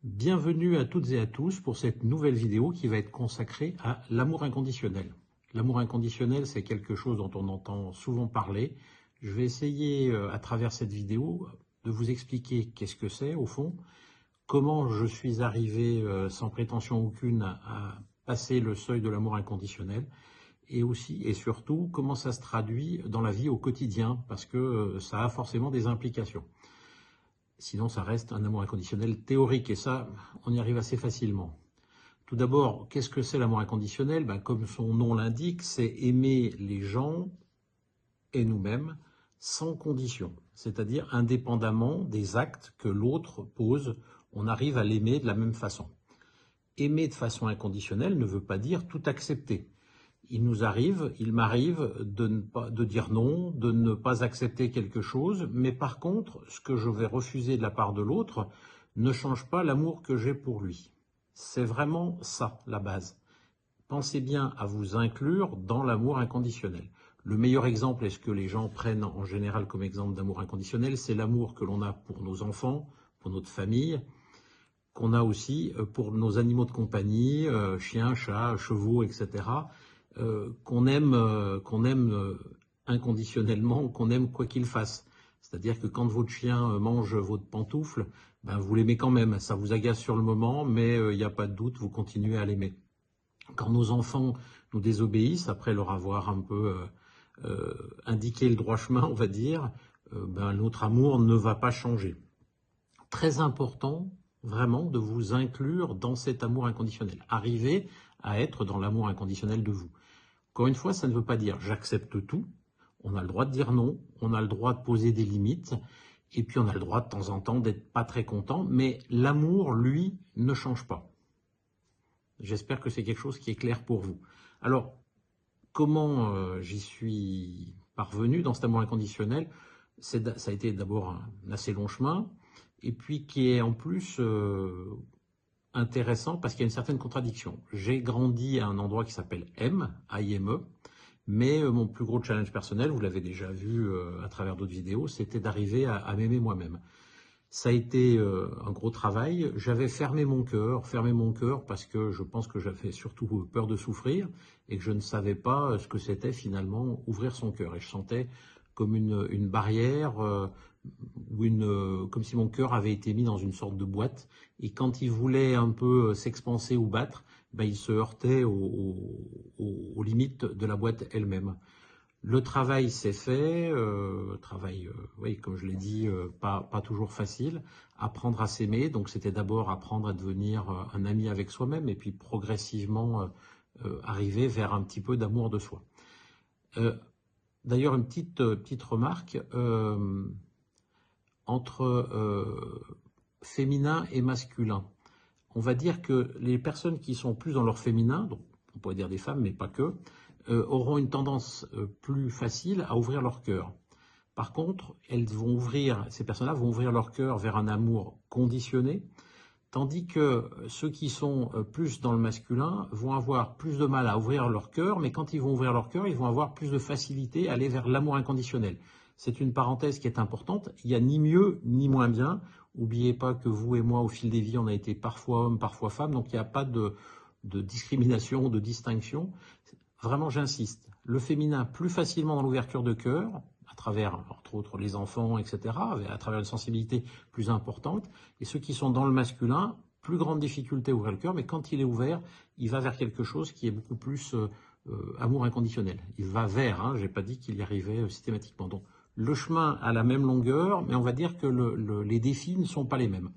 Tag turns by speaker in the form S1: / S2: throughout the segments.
S1: Bienvenue à toutes et à tous pour cette nouvelle vidéo qui va être consacrée à l'amour inconditionnel. L'amour inconditionnel, c'est quelque chose dont on entend souvent parler. Je vais essayer, à travers cette vidéo, de vous expliquer qu'est-ce que c'est au fond, comment je suis arrivé, sans prétention aucune, à passer le seuil de l'amour inconditionnel, et aussi et surtout comment ça se traduit dans la vie au quotidien, parce que ça a forcément des implications. Sinon, ça reste un amour inconditionnel théorique, et ça, on y arrive assez facilement. Tout d'abord, qu'est-ce que c'est l'amour inconditionnel? Comme son nom l'indique, c'est aimer les gens et nous-mêmes sans condition, c'est-à-dire indépendamment des actes que l'autre pose, on arrive à l'aimer de la même façon. Aimer de façon inconditionnelle ne veut pas dire tout accepter. Il m'arrive de dire non, de ne pas accepter quelque chose, mais par contre, ce que je vais refuser de la part de l'autre ne change pas l'amour que j'ai pour lui. C'est vraiment ça, la base. Pensez bien à vous inclure dans l'amour inconditionnel. Le meilleur exemple, et ce que les gens prennent en général comme exemple d'amour inconditionnel, c'est l'amour que l'on a pour nos enfants, pour notre famille, qu'on a aussi pour nos animaux de compagnie, chiens, chats, chevaux, etc., qu'on aime inconditionnellement, qu'on aime quoi qu'il fasse. C'est-à-dire que quand votre chien mange votre pantoufle, vous l'aimez quand même. Ça vous agace sur le moment, mais il n'y a pas de doute, vous continuez à l'aimer. Quand nos enfants nous désobéissent, après leur avoir un peu indiqué le droit chemin, on va dire, notre amour ne va pas changer. Très important, vraiment, de vous inclure dans cet amour inconditionnel. Arriver à être dans l'amour inconditionnel de vous. Encore une fois, ça ne veut pas dire j'accepte tout. On a le droit de dire non, on a le droit de poser des limites, et puis on a le droit de temps en temps d'être pas très content, mais l'amour, lui, ne change pas. J'espère que c'est quelque chose qui est clair pour vous. Alors, comment j'y suis parvenu dans cet amour inconditionnel? Ça a été d'abord un assez long chemin, et puis qui est en plus intéressant parce qu'il y a une certaine contradiction. J'ai grandi à un endroit qui s'appelle I-M-E, mais mon plus gros challenge personnel, vous l'avez déjà vu à travers d'autres vidéos, c'était d'arriver à m'aimer moi-même. Ça a été un gros travail. J'avais fermé mon cœur parce que je pense que j'avais surtout peur de souffrir et que je ne savais pas ce que c'était finalement ouvrir son cœur. Et je sentais comme une barrière, comme si mon cœur avait été mis dans une sorte de boîte. Et quand il voulait un peu s'expanser ou battre, il se heurtait aux limites de la boîte elle-même. Le travail s'est fait, oui, comme je l'ai dit, pas toujours facile. Apprendre à s'aimer, donc c'était d'abord apprendre à devenir un ami avec soi-même et puis progressivement arriver vers un petit peu d'amour de soi. D'ailleurs, une petite remarque, entre féminin et masculin. On va dire que les personnes qui sont plus dans leur féminin, donc on pourrait dire des femmes, mais pas que, auront une tendance plus facile à ouvrir leur cœur. Par contre, ces personnes-là vont ouvrir leur cœur vers un amour conditionné, tandis que ceux qui sont plus dans le masculin vont avoir plus de mal à ouvrir leur cœur, mais quand ils vont ouvrir leur cœur, ils vont avoir plus de facilité à aller vers l'amour inconditionnel. C'est une parenthèse qui est importante, il n'y a ni mieux ni moins bien. N'oubliez pas que vous et moi, au fil des vies, on a été parfois homme, parfois femme, donc il n'y a pas de discrimination, de distinction. Vraiment, j'insiste, le féminin plus facilement dans l'ouverture de cœur, à travers, entre autres, les enfants, etc., à travers une sensibilité plus importante, et ceux qui sont dans le masculin, plus grande difficulté à ouvrir le cœur, mais quand il est ouvert, il va vers quelque chose qui est beaucoup plus amour inconditionnel. Il va vers, je n'ai pas dit qu'il y arrivait systématiquement. Donc, le chemin a la même longueur, mais on va dire que les défis ne sont pas les mêmes.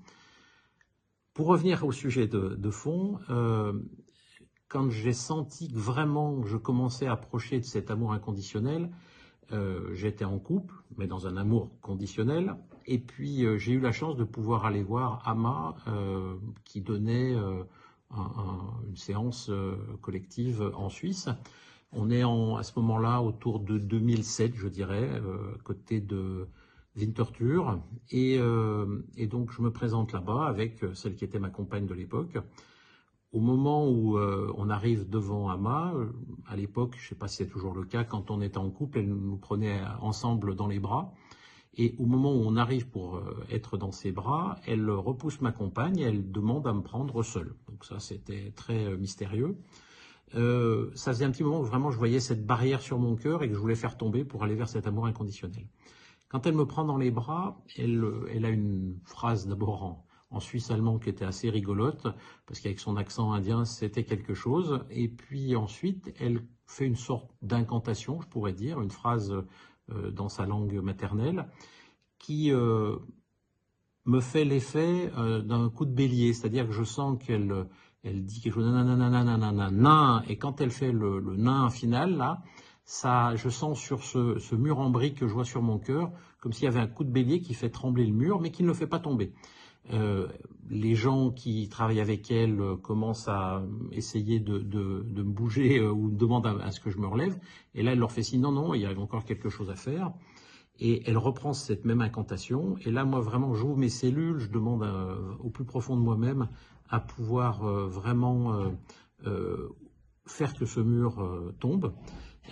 S1: Pour revenir au sujet de fond, quand j'ai senti que vraiment je commençais à approcher de cet amour inconditionnel, j'étais en couple, mais dans un amour conditionnel, et puis j'ai eu la chance de pouvoir aller voir Ama qui donnait une séance collective en Suisse. On est à ce moment-là autour de 2007, je dirais, côté de Winterthur, et donc je me présente là-bas avec celle qui était ma compagne de l'époque. Au moment où on arrive devant Ama, à l'époque, je ne sais pas si c'est toujours le cas, quand on était en couple, elle nous prenait ensemble dans les bras. Et au moment où on arrive pour être dans ses bras, elle repousse ma compagne et elle demande à me prendre seule. Donc ça, c'était très mystérieux. Ça faisait un petit moment où vraiment je voyais cette barrière sur mon cœur et que je voulais faire tomber pour aller vers cet amour inconditionnel. Quand elle me prend dans les bras, elle a une phrase d'abord en suisse allemand qui était assez rigolote, parce qu'avec son accent indien, c'était quelque chose. Et puis ensuite, elle fait une sorte d'incantation, je pourrais dire, une phrase dans sa langue maternelle, qui me fait l'effet d'un coup de bélier, c'est-à-dire que je sens qu'elle dit quelque chose, nanana, et quand elle fait le nain final, là, ça, je sens sur ce mur en briques que je vois sur mon cœur, comme s'il y avait un coup de bélier qui fait trembler le mur, mais qui ne le fait pas tomber. Les gens qui travaillent avec elle commencent à essayer de me bouger ou demandent à ce que je me relève, et là elle leur fait signe, non, il y a encore quelque chose à faire. Et elle reprend cette même incantation. Et là, moi, vraiment, j'ouvre mes cellules, je demande au plus profond de moi-même à pouvoir vraiment faire que ce mur tombe.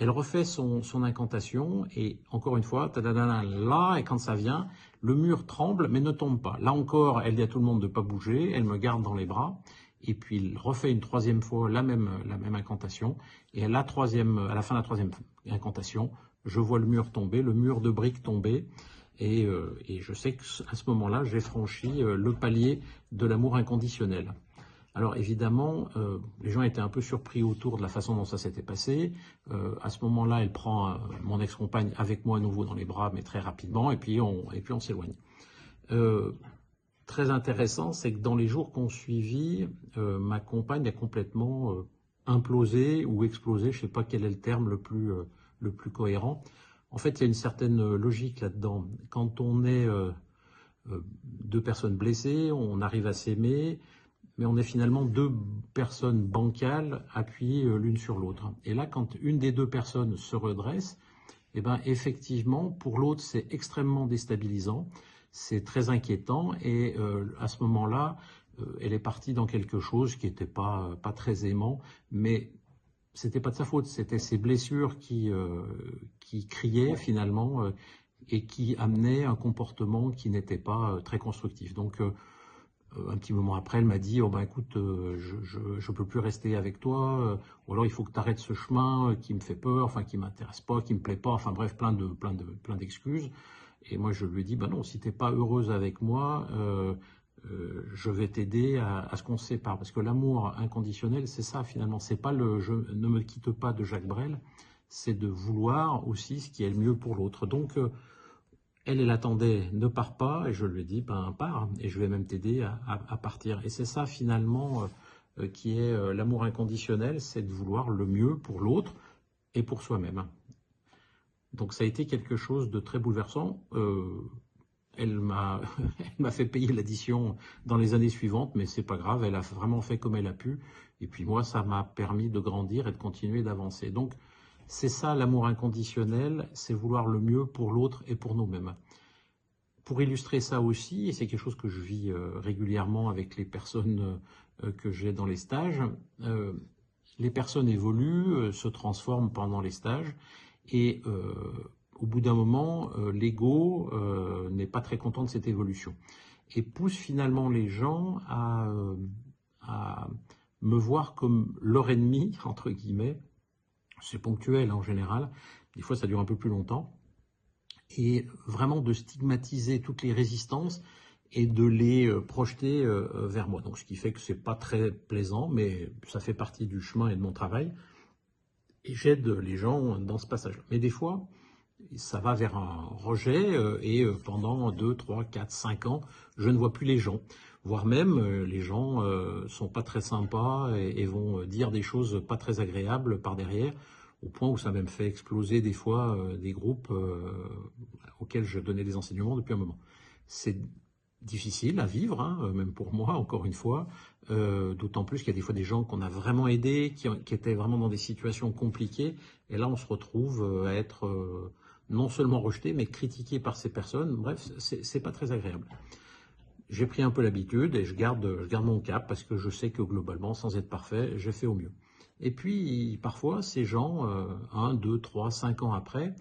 S1: Elle refait son incantation et encore une fois, là, et quand ça vient, le mur tremble mais ne tombe pas. Là encore, elle dit à tout le monde de ne pas bouger, elle me garde dans les bras. Et puis, il refait une troisième fois la même incantation. Et à la fin de la troisième incantation, je vois le mur tomber, le mur de briques tomber, et je sais qu'à ce moment-là, j'ai franchi le palier de l'amour inconditionnel. Alors évidemment, les gens étaient un peu surpris autour de la façon dont ça s'était passé. À ce moment-là, elle prend mon ex-compagne avec moi à nouveau dans les bras, mais très rapidement, et puis on s'éloigne. Très intéressant, c'est que dans les jours qu'on suivit, ma compagne a complètement implosé ou explosé, je ne sais pas quel est le terme le plus cohérent. En fait, il y a une certaine logique là-dedans. Quand on est deux personnes blessées, on arrive à s'aimer, mais on est finalement deux personnes bancales appuyées l'une sur l'autre. Et là, quand une des deux personnes se redresse, eh ben, effectivement, pour l'autre, c'est extrêmement déstabilisant, c'est très inquiétant, et à ce moment-là, elle est partie dans quelque chose qui n'était pas très aimant, mais c'était pas de sa faute, c'était ses blessures qui criaient finalement et qui amenaient un comportement qui n'était pas très constructif. Donc un petit moment après, elle m'a dit, oh ben écoute, je peux plus rester avec toi, ou alors il faut que tu arrêtes ce chemin qui me fait peur, enfin qui m'intéresse pas, qui me plaît pas, enfin bref, plein d'excuses. Et moi je lui ai dit, ben non, si t'es pas heureuse avec moi, je vais t'aider à ce qu'on se sépare. Parce que l'amour inconditionnel, c'est ça finalement, c'est pas le je ne me quitte pas de Jacques Brel, c'est de vouloir aussi ce qui est le mieux pour l'autre. Donc elle attendait, ne pars pas, et je lui ai dit, ben pars, et je vais même t'aider à partir. Et c'est ça finalement qui est l'amour inconditionnel, c'est de vouloir le mieux pour l'autre et pour soi-même. Donc ça a été quelque chose de très bouleversant. Elle m'a fait payer l'addition dans les années suivantes, mais c'est pas grave, elle a vraiment fait comme elle a pu. Et puis moi, ça m'a permis de grandir et de continuer d'avancer. Donc c'est ça l'amour inconditionnel, c'est vouloir le mieux pour l'autre et pour nous-mêmes. Pour illustrer ça aussi, et c'est quelque chose que je vis régulièrement avec les personnes que j'ai dans les stages, les personnes évoluent, se transforment pendant les stages, et au bout d'un moment, l'ego n'est pas très content de cette évolution et pousse finalement les gens à me voir comme leur ennemi, entre guillemets. C'est ponctuel en général, des fois ça dure un peu plus longtemps, et vraiment de stigmatiser toutes les résistances et de les projeter vers moi. Donc ce qui fait que c'est pas très plaisant, mais ça fait partie du chemin et de mon travail, et j'aide les gens dans ce passage-là. Mais des fois, ça va vers un rejet et pendant 2, 3, 4, 5 ans, je ne vois plus les gens. Voire même, les gens sont pas très sympas et vont dire des choses pas très agréables par derrière, au point où ça a même fait exploser des fois des groupes auxquels je donnais des enseignements depuis un moment. C'est difficile à vivre, hein, même pour moi, encore une fois, d'autant plus qu'il y a des fois des gens qu'on a vraiment aidés, qui étaient vraiment dans des situations compliquées, et là on se retrouve à être non seulement rejeté, mais critiqué par ces personnes. Bref, c'est pas très agréable. J'ai pris un peu l'habitude et je garde mon cap parce que je sais que globalement, sans être parfait, j'ai fait au mieux. Et puis, parfois, ces gens, 1, 2, 3, 5 ans après,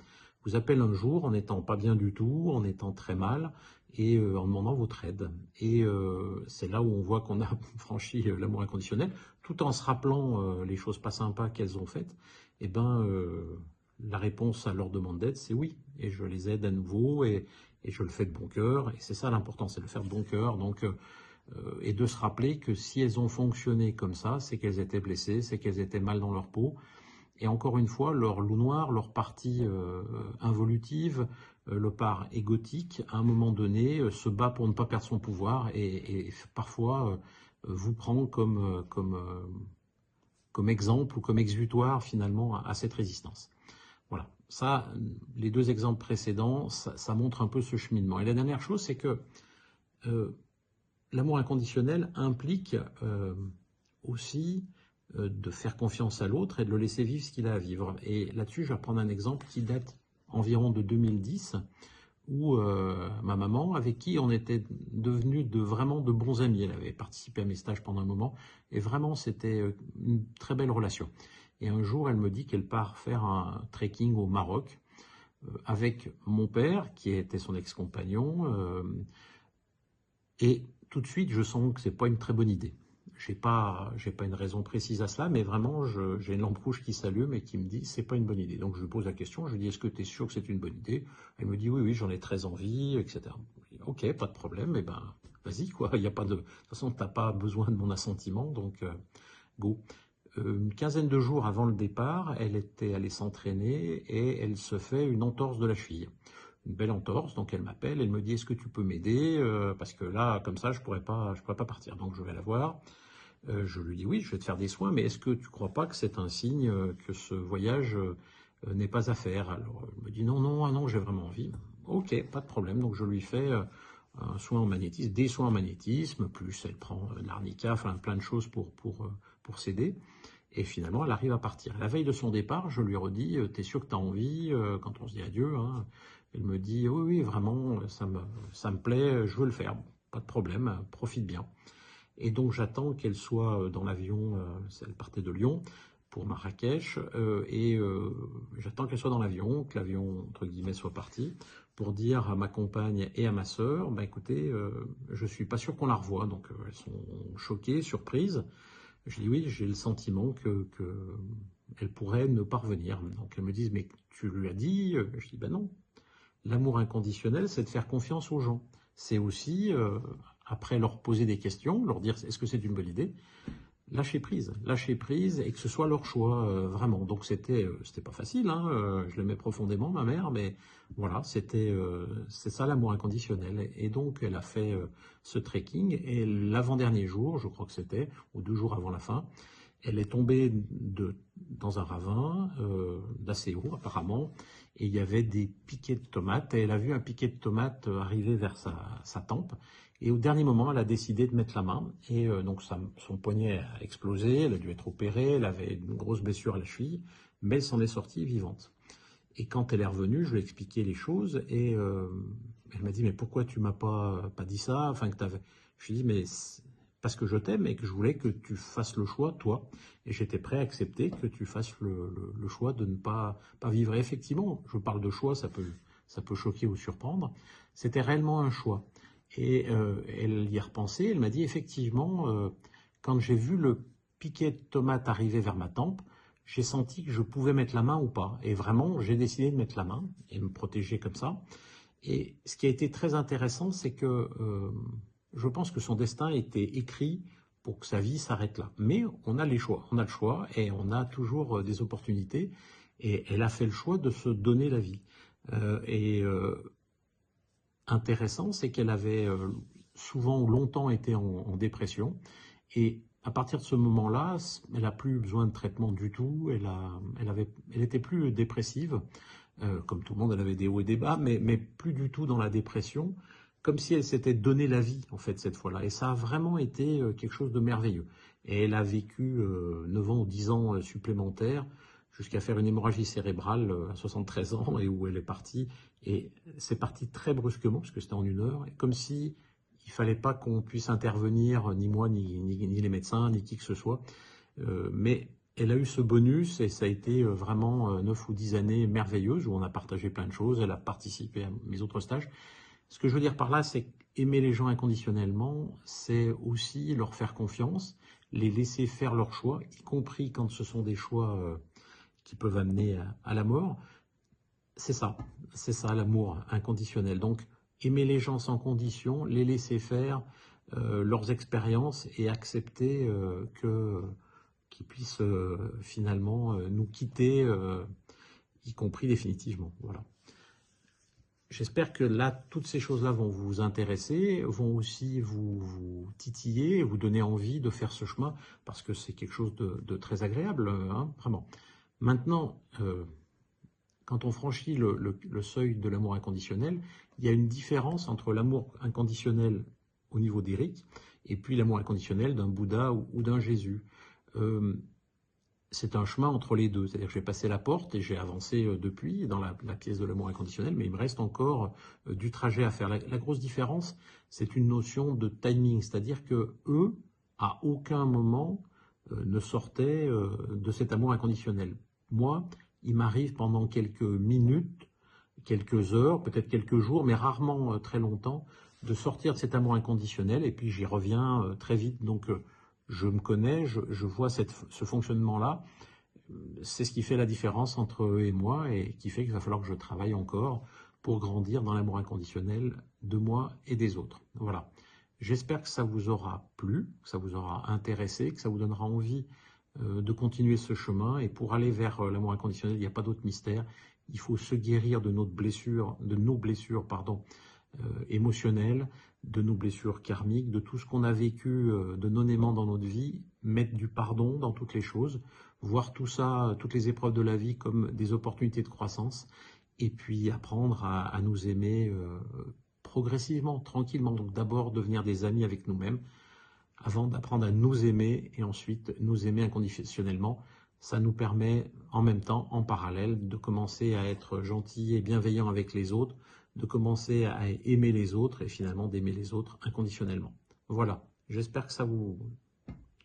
S1: vous appelle un jour en n'étant pas bien du tout, en étant très mal, et en demandant votre aide. Et c'est là où on voit qu'on a franchi l'amour inconditionnel, tout en se rappelant les choses pas sympas qu'elles ont faites. Et la réponse à leur demande d'aide, c'est oui. Et je les aide à nouveau, et je le fais de bon cœur. Et c'est ça l'important, c'est de le faire de bon cœur. Donc, et de se rappeler que si elles ont fonctionné comme ça, c'est qu'elles étaient blessées, c'est qu'elles étaient mal dans leur peau. Et encore une fois, leur loup noir, leur partie involutive, le part égotique, à un moment donné, se bat pour ne pas perdre son pouvoir et parfois vous prend comme exemple ou comme exutoire finalement à cette résistance. Voilà, ça, les deux exemples précédents, ça montre un peu ce cheminement. Et la dernière chose, c'est que l'amour inconditionnel implique aussi de faire confiance à l'autre et de le laisser vivre ce qu'il a à vivre. Et là-dessus, je vais prendre un exemple qui date environ de 2010, où ma maman, avec qui on était devenus vraiment de bons amis, elle avait participé à mes stages pendant un moment, et vraiment c'était une très belle relation. Et un jour, elle me dit qu'elle part faire un trekking au Maroc avec mon père, qui était son ex-compagnon, et tout de suite, je sens que c'est pas une très bonne idée. J'ai pas une raison précise à cela, mais vraiment, j'ai une lampe rouge qui s'allume et qui me dit c'est pas une bonne idée. Donc je lui pose la question, je lui dis est-ce que tu es sûr que c'est une bonne idée? Elle me dit oui, j'en ai très envie, etc. Je dis, ok, pas de problème, et vas-y quoi. Il y a pas de toute façon, t'as pas besoin de mon assentiment, donc go. Une quinzaine de jours avant le départ, elle était allée s'entraîner et elle se fait une entorse de la cheville. Une belle entorse, donc elle m'appelle, elle me dit est-ce que tu peux m'aider parce que là, comme ça, je pourrais pas partir. Donc je vais la voir. Je lui dis oui, je vais te faire des soins, mais est-ce que tu crois pas que c'est un signe que ce voyage n'est pas à faire? Alors elle me dit non, j'ai vraiment envie. Ok, pas de problème. Donc je lui fais un soin en magnétisme, des soins en magnétisme, plus elle prend l'arnica, enfin plein de choses pour s'aider. Et finalement, elle arrive à partir. La veille de son départ, je lui redis t'es sûr que tu as envie quand on se dit adieu, hein. Elle me dit oui, vraiment, ça me plaît, je veux le faire. Pas de problème, profite bien. Et donc j'attends qu'elle soit dans l'avion, elle partait de Lyon pour Marrakech, j'attends qu'elle soit dans l'avion, que l'avion, entre guillemets, soit parti, pour dire à ma compagne et à ma sœur, écoutez, je suis pas sûr qu'on la revoie. Donc elles sont choquées, surprises. Je dis oui, j'ai le sentiment que elle pourrait ne pas revenir. Donc elles me disent, mais tu lui as dit? Je dis, non. L'amour inconditionnel, c'est de faire confiance aux gens. C'est aussi, après leur poser des questions, leur dire est-ce que c'est une bonne idée, lâcher prise et que ce soit leur choix, vraiment. Donc c'était pas facile, hein, je l'aimais profondément, ma mère, mais voilà, c'est ça l'amour inconditionnel. Et donc elle a fait ce trekking, et l'avant-dernier jour, je crois que c'était, ou 2 jours avant la fin, elle est tombée dans un ravin d'assez haut apparemment, et il y avait des piquets de tomates, et elle a vu un piquet de tomates arriver vers sa tempe, et au dernier moment elle a décidé de mettre la main, et donc son poignet a explosé, elle a dû être opérée, elle avait une grosse blessure à la cheville, mais elle s'en est sortie vivante. Et quand elle est revenue, je lui ai expliqué les choses, et elle m'a dit mais pourquoi tu m'as pas dit ça, enfin que t'avais... Je lui ai dit mais parce que je t'aime et que je voulais que tu fasses le choix, toi. Et j'étais prêt à accepter que tu fasses le choix de ne pas vivre. Et effectivement, je parle de choix, ça peut choquer ou surprendre. C'était réellement un choix. Et elle y a repensé, elle m'a dit effectivement, quand j'ai vu le piquet de tomate arriver vers ma tempe, j'ai senti que je pouvais mettre la main ou pas. Et vraiment, j'ai décidé de mettre la main et me protéger comme ça. Et ce qui a été très intéressant, c'est que je pense que son destin était écrit pour que sa vie s'arrête là. Mais on a les choix, on a le choix et on a toujours des opportunités. Et elle a fait le choix de se donner la vie. Intéressant, c'est qu'elle avait souvent ou longtemps été en dépression. Et à partir de ce moment-là, elle n'a plus besoin de traitement du tout. Elle était plus dépressive. Comme tout le monde, elle avait des hauts et des bas, mais plus du tout dans la dépression, comme si elle s'était donné la vie, en fait, cette fois-là. Et ça a vraiment été quelque chose de merveilleux. Et elle a vécu 9 ans ou 10 ans supplémentaires, jusqu'à faire une hémorragie cérébrale à 73 ans, et où elle est partie. Et c'est parti très brusquement, parce que c'était en 1 heure, comme si il ne fallait pas qu'on puisse intervenir, ni moi, ni les médecins, ni qui que ce soit. Mais elle a eu ce bonus et ça a été vraiment 9 ou 10 années merveilleuses où on a partagé plein de choses. Elle a participé à mes autres stages. Ce que je veux dire par là, c'est qu'aimer les gens inconditionnellement, c'est aussi leur faire confiance, les laisser faire leurs choix, y compris quand ce sont des choix qui peuvent amener à la mort. C'est ça l'amour inconditionnel. Donc, aimer les gens sans condition, les laisser faire leurs expériences et accepter qu'ils puissent finalement nous quitter, y compris définitivement. Voilà. J'espère que là, toutes ces choses-là vont vous intéresser, vont aussi vous titiller, vous donner envie de faire ce chemin, parce que c'est quelque chose de très agréable, hein, vraiment. Maintenant, quand on franchit le seuil de l'amour inconditionnel, il y a une différence entre l'amour inconditionnel au niveau des rites et puis l'amour inconditionnel d'un Bouddha ou d'un Jésus. C'est un chemin entre les deux, c'est-à-dire que j'ai passé la porte et j'ai avancé depuis dans la pièce de l'amour inconditionnel, mais il me reste encore du trajet à faire. La grosse différence, c'est une notion de timing, c'est-à-dire que eux, à aucun moment, ne sortaient de cet amour inconditionnel. Moi, il m'arrive pendant quelques minutes, quelques heures, peut-être quelques jours, mais rarement très longtemps, de sortir de cet amour inconditionnel, et puis j'y reviens très vite. Donc, je me connais, je vois ce fonctionnement-là. C'est ce qui fait la différence entre eux et moi et qui fait qu'il va falloir que je travaille encore pour grandir dans l'amour inconditionnel de moi et des autres. Voilà. J'espère que ça vous aura plu, que ça vous aura intéressé, que ça vous donnera envie de continuer ce chemin. Et pour aller vers l'amour inconditionnel, il n'y a pas d'autre mystère. Il faut se guérir de nos blessures, émotionnelles, de nos blessures karmiques, de tout ce qu'on a vécu de non-aimant dans notre vie, mettre du pardon dans toutes les choses, voir tout ça, toutes les épreuves de la vie comme des opportunités de croissance, et puis apprendre à nous aimer progressivement, tranquillement. Donc d'abord devenir des amis avec nous-mêmes, avant d'apprendre à nous aimer, et ensuite nous aimer inconditionnellement. Ça nous permet en même temps, en parallèle, de commencer à être gentil et bienveillant avec les autres, de commencer à aimer les autres et finalement d'aimer les autres inconditionnellement. Voilà, j'espère que ça vous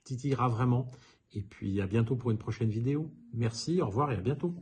S1: titillera vraiment. Et puis à bientôt pour une prochaine vidéo. Merci, au revoir et à bientôt.